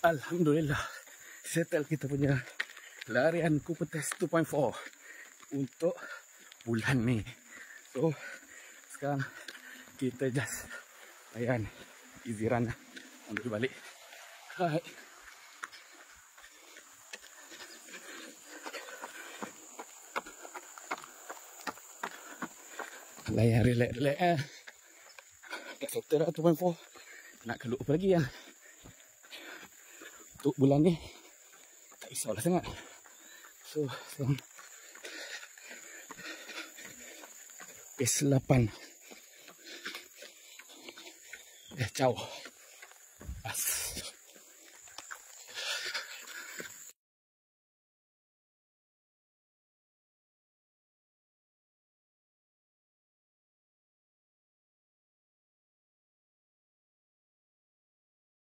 Alhamdulillah, settle kita punya larian Cooper Test 2.4 untuk bulan ni. So, sekarang kita just layan easy run untuk balik. Hai. Layan relax-relax kat settle dah 2.4. Nak keluar apa lagi yang untuk bulan ni tak risaulah sangat. So, pace 8. Jauh.